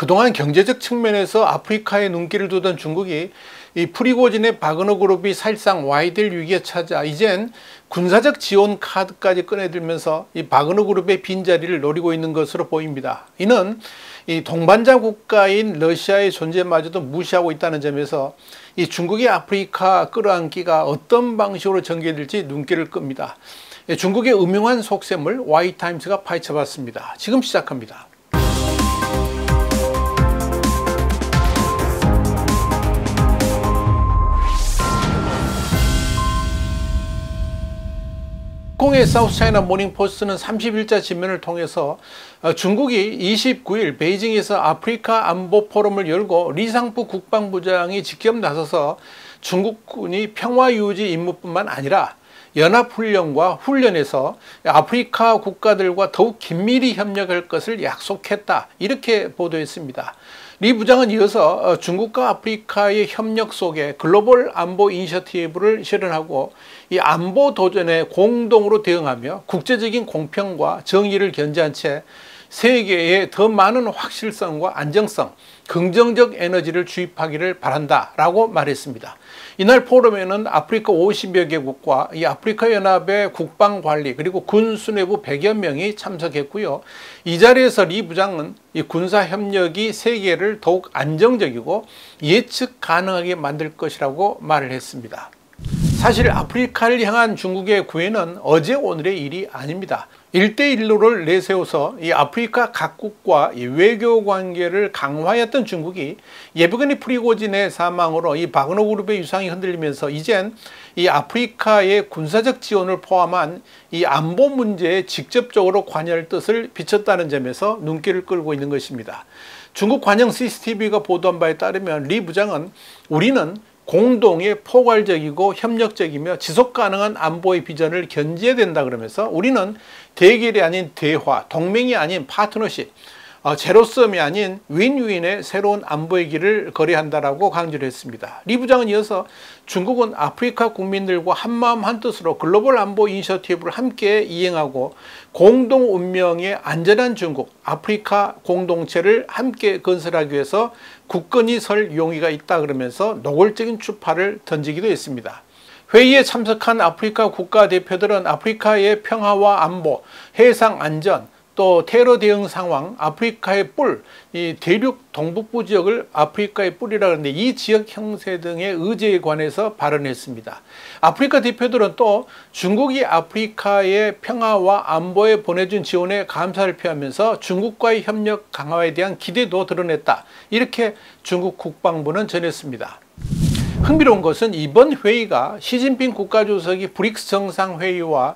그동안 경제적 측면에서 아프리카에 눈길을 두던 중국이 이 프리고진의 바그너 그룹이 사실상 와야 될 위기에 처하자 이젠 군사적 지원 카드까지 꺼내들면서 이 바그너 그룹의 빈자리를 노리고 있는 것으로 보입니다. 이는 이 동반자 국가인 러시아의 존재마저도 무시하고 있다는 점에서 이 중국의 아프리카 끌어안기가 어떤 방식으로 전개될지 눈길을 끕니다. 중국의 음흉한 속셈을 Y타임스가 파헤쳐봤습니다. 지금 시작합니다. 홍콩의 사우스차이나 모닝포스트는 30일자 지면을 통해서 중국이 29일 베이징에서 아프리카 안보 포럼을 열고 리상프 국방부장이 직접 나서서 중국군이 평화유지 임무뿐만 아니라 연합훈련과 훈련에서 아프리카 국가들과 더욱 긴밀히 협력할 것을 약속했다, 이렇게 보도했습니다. 리 부장은 이어서 중국과 아프리카의 협력 속에 글로벌 안보 이니셔티브를 실현하고 이 안보 도전에 공동으로 대응하며 국제적인 공평과 정의를 견지한 채 세계에 더 많은 확실성과 안정성, 긍정적 에너지를 주입하기를 바란다 라고 말했습니다. 이날 포럼에는 아프리카 50여 개국과 이 아프리카 연합의 국방관리 그리고 군 수뇌부 100여 명이 참석했고요. 이 자리에서 리 부장은 이 군사협력이 세계를 더욱 안정적이고 예측 가능하게 만들 것이라고 말을 했습니다. 사실 아프리카를 향한 중국의 구애는 어제 오늘의 일이 아닙니다. 1대1로를 내세워서 이 아프리카 각국과 이 외교 관계를 강화했던 중국이 예브게니 프리고진의 사망으로 이 바그너 그룹의 위상이 흔들리면서 이젠 이 아프리카의 군사적 지원을 포함한 이 안보 문제에 직접적으로 관여할 뜻을 비췄다는 점에서 눈길을 끌고 있는 것입니다. 중국 관영 CCTV가 보도한 바에 따르면 리 부장은 우리는 공동의 포괄적이고 협력적이며 지속가능한 안보의 비전을 견지해야 된다 그러면서 우리는 대결이 아닌 대화, 동맹이 아닌 파트너십, 제로섬이 아닌 윈윈의 새로운 안보의 길을 거래한다라고 강조를 했습니다. 리 부장은 이어서 중국은 아프리카 국민들과 한마음 한뜻으로 글로벌 안보 이니셔티브를 함께 이행하고 공동 운명의 안전한 중국, 아프리카 공동체를 함께 건설하기 위해서 굳건히 설 용의가 있다 그러면서 노골적인 추파를 던지기도 했습니다. 회의에 참석한 아프리카 국가대표들은 아프리카의 평화와 안보, 해상 안전, 또 테러 대응 상황, 아프리카의 뿔, 이 대륙 동북부 지역을 아프리카의 뿔이라 하는데 이 지역 형세 등의 의제에 관해서 발언했습니다. 아프리카 대표들은 또 중국이 아프리카의 평화와 안보에 보내준 지원에 감사를 표하면서 중국과의 협력 강화에 대한 기대도 드러냈다, 이렇게 중국 국방부는 전했습니다. 흥미로운 것은 이번 회의가 시진핑 국가주석이 브릭스 정상회의와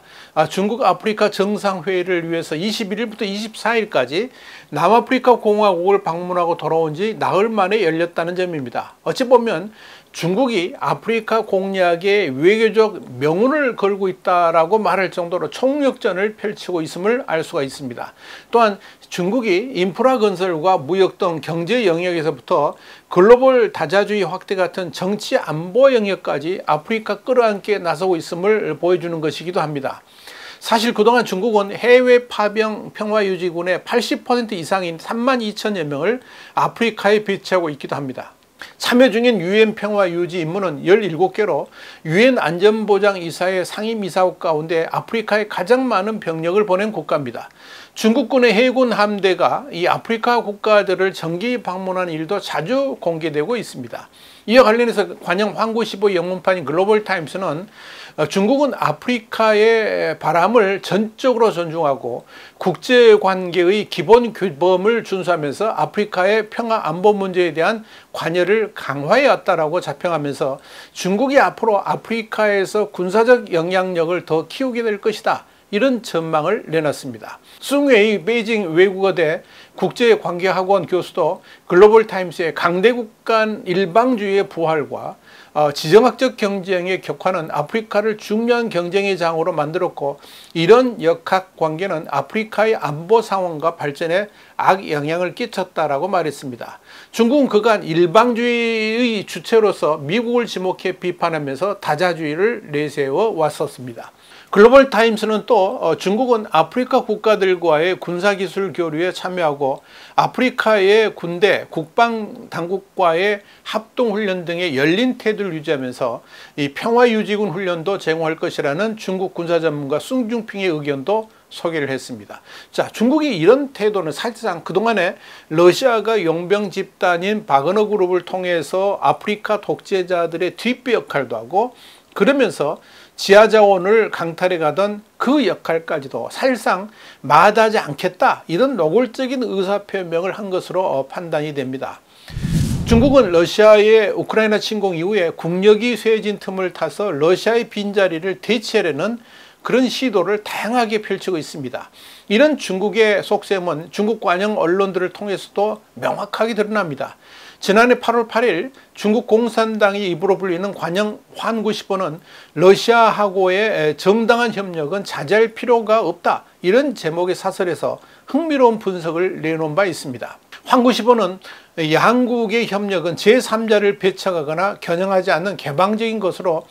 중국 아프리카 정상회의를 위해서 21일부터 24일까지 남아프리카 공화국을 방문하고 돌아온 지 나흘 만에 열렸다는 점입니다. 어찌 보면 중국이 아프리카 공략에 외교적 명운을 걸고 있다라고 말할 정도로 총력전을 펼치고 있음을 알 수가 있습니다. 또한 중국이 인프라 건설과 무역 등 경제 영역에서부터 글로벌 다자주의 확대 같은 정치 안보 영역까지 아프리카 끌어안기에 나서고 있음을 보여주는 것이기도 합니다. 사실 그동안 중국은 해외 파병 평화유지군의 80% 이상인 32,000여 명을 아프리카에 배치하고 있기도 합니다. 참여 중인 UN 평화유지 임무는 17개로 UN 안전보장이사의 상임이사국 가운데 아프리카에 가장 많은 병력을 보낸 국가입니다. 중국군의 해군 함대가 이 아프리카 국가들을 정기 방문하는 일도 자주 공개되고 있습니다. 이와 관련해서 관영 황구15 영문판인 글로벌타임스는 중국은 아프리카의 바람을 전적으로 존중하고 국제관계의 기본 규범을 준수하면서 아프리카의 평화 안보 문제에 대한 관여를 강화해 왔다라고 자평하면서 중국이 앞으로 아프리카에서 군사적 영향력을 더 키우게 될 것이다, 이런 전망을 내놨습니다. 숭웨이 베이징 외국어대 국제관계학원 교수도 글로벌타임스의 강대국 간 일방주의의 부활과 지정학적 경쟁의 격화는 아프리카를 중요한 경쟁의 장으로 만들었고 이런 역학관계는 아프리카의 안보 상황과 발전에 악영향을 끼쳤다라고 말했습니다. 중국은 그간 일방주의의 주체로서 미국을 지목해 비판하면서 다자주의를 내세워 왔었습니다. 글로벌 타임스는 또 중국은 아프리카 국가들과의 군사기술 교류에 참여하고 아프리카의 군대, 국방당국과의 합동훈련 등의 열린 태도를 유지하면서 이 평화유지군 훈련도 제공할 것이라는 중국 군사전문가 숭중핑의 의견도 소개를 했습니다. 자, 중국이 이런 태도는 사실상 그동안에 러시아가 용병 집단인 바그너 그룹을 통해서 아프리카 독재자들의 뒷배 역할도 하고 그러면서 지하자원을 강탈해 가던 그 역할까지도 사실상 마다하지 않겠다, 이런 노골적인 의사표명을 한 것으로 판단이 됩니다. 중국은 러시아의 우크라이나 침공 이후에 국력이 쇠해진 틈을 타서 러시아의 빈자리를 대체하려는 그런 시도를 다양하게 펼치고 있습니다. 이런 중국의 속셈은 중국 관영 언론들을 통해서도 명확하게 드러납니다. 지난해 8월 8일 중국 공산당이 입으로 불리는 관영 환구시보는 러시아하고의 정당한 협력은 자제할 필요가 없다, 이런 제목의 사설에서 흥미로운 분석을 내놓은 바 있습니다. 환구시보는 양국의 협력은 제3자를 배척하거나 겨냥하지 않는 개방적인 것으로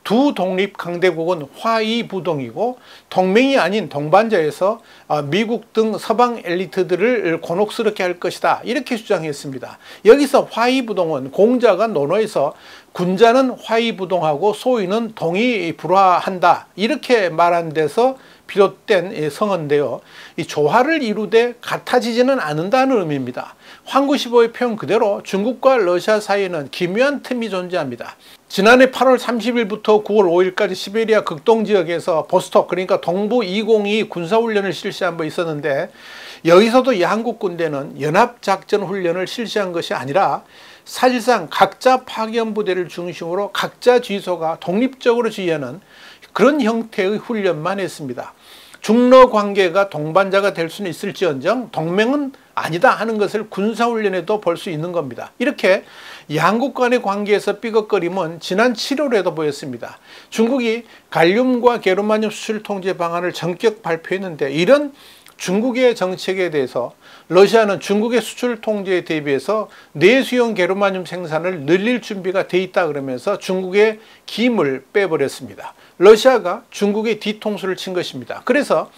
두 독립 강대국은 화이부동이고 동맹이 아닌 동반자에서 미국 등 서방 엘리트들을 곤혹스럽게 할 것이다, 이렇게 주장했습니다. 여기서 화이부동은 공자가 논어에서 군자는 화이부동하고 소위는 동의불화한다, 이렇게 말한 데서 비롯된 성어인데요. 이 조화를 이루되 같아지지는 않는다는 의미입니다. 환구시보의 표현 그대로 중국과 러시아 사이에는 기묘한 틈이 존재합니다. 지난해 8월 30일부터 9월 5일까지 시베리아 극동지역에서 보스톡, 그러니까 동부 202 군사훈련을 실시한 바 있었는데, 여기서도 이 한국 군대는 연합작전 훈련을 실시한 것이 아니라 사실상 각자 파견부대를 중심으로 각자 지휘소가 독립적으로 지휘하는 그런 형태의 훈련만 했습니다. 중러 관계가 동반자가 될 수는 있을지언정 동맹은 아니다 하는 것을 군사훈련에도 볼 수 있는 겁니다. 이렇게 양국 간의 관계에서 삐걱거림은 지난 7월에도 보였습니다. 중국이 갈륨과 게르마늄 수출 통제 방안을 전격 발표했는데, 이런 중국의 정책에 대해서 러시아는 중국의 수출 통제에 대비해서 내수용 게르마늄 생산을 늘릴 준비가 돼 있다 그러면서 중국의 김을 빼버렸습니다. 러시아가 중국의 뒤통수를 친 것입니다. 그래서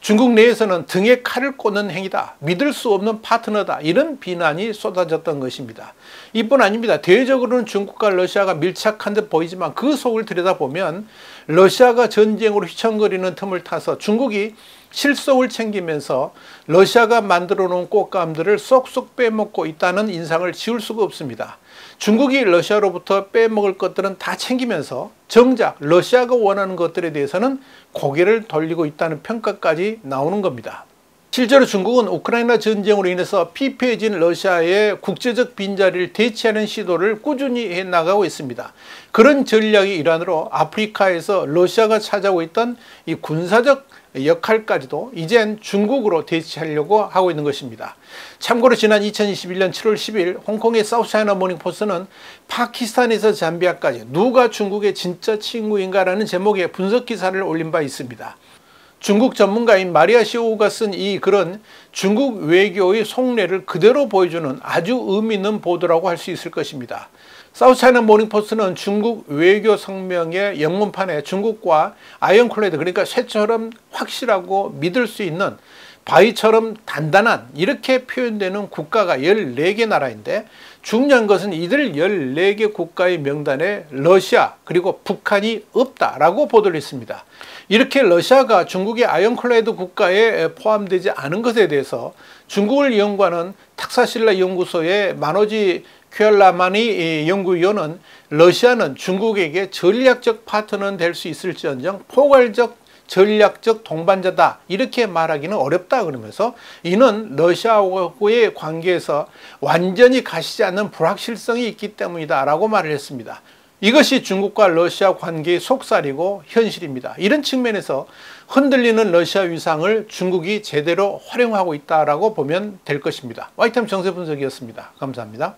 중국 내에서는 등에 칼을 꽂는 행위다, 믿을 수 없는 파트너다, 이런 비난이 쏟아졌던 것입니다. 이뿐 아닙니다. 대외적으로는 중국과 러시아가 밀착한 듯 보이지만 그 속을 들여다보면 러시아가 전쟁으로 휘청거리는 틈을 타서 중국이 실속을 챙기면서 러시아가 만들어 놓은 꽃감들을 쏙쏙 빼먹고 있다는 인상을 지울 수가 없습니다. 중국이 러시아로부터 빼먹을 것들은 다 챙기면서 정작 러시아가 원하는 것들에 대해서는 고개를 돌리고 있다는 평가까지 나오는 겁니다. 실제로 중국은 우크라이나 전쟁으로 인해서 피폐해진 러시아의 국제적 빈자리를 대체하는 시도를 꾸준히 해나가고 있습니다. 그런 전략의 일환으로 아프리카에서 러시아가 차지하고 있던 이 군사적 역할까지도 이젠 중국으로 대체하려고 하고 있는 것입니다. 참고로 지난 2021년 7월 10일 홍콩의 사우스차이나 모닝포스트는 파키스탄에서 잠비아까지 누가 중국의 진짜 친구인가라는 제목의 분석 기사를 올린 바 있습니다. 중국 전문가인 마리아 시오우가 쓴 이 글은 중국 외교의 속내를 그대로 보여주는 아주 의미 있는 보도라고 할 수 있을 것입니다. 사우스차이나 모닝포스트는 중국 외교 성명의 영문판에 중국과 아이언클레드, 그러니까 쇠처럼 확실하고 믿을 수 있는 바위처럼 단단한, 이렇게 표현되는 국가가 14개 나라인데, 중요한 것은 이들 14개 국가의 명단에 러시아 그리고 북한이 없다라고 보도를 했습니다. 이렇게 러시아가 중국의 아이언클레드 국가에 포함되지 않은 것에 대해서 중국을 연구하는 탁사실라 연구소의 마노지 큐알라마니 연구위원은 러시아는 중국에게 전략적 파트너는 될 수 있을지언정 포괄적 전략적 동반자다, 이렇게 말하기는 어렵다 그러면서 이는 러시아와의 관계에서 완전히 가시지 않는 불확실성이 있기 때문이다 라고 말을 했습니다. 이것이 중국과 러시아 관계의 속살이고 현실입니다. 이런 측면에서 흔들리는 러시아 위상을 중국이 제대로 활용하고 있다라고 보면 될 것입니다. 와이타임 정세 분석이었습니다. 감사합니다.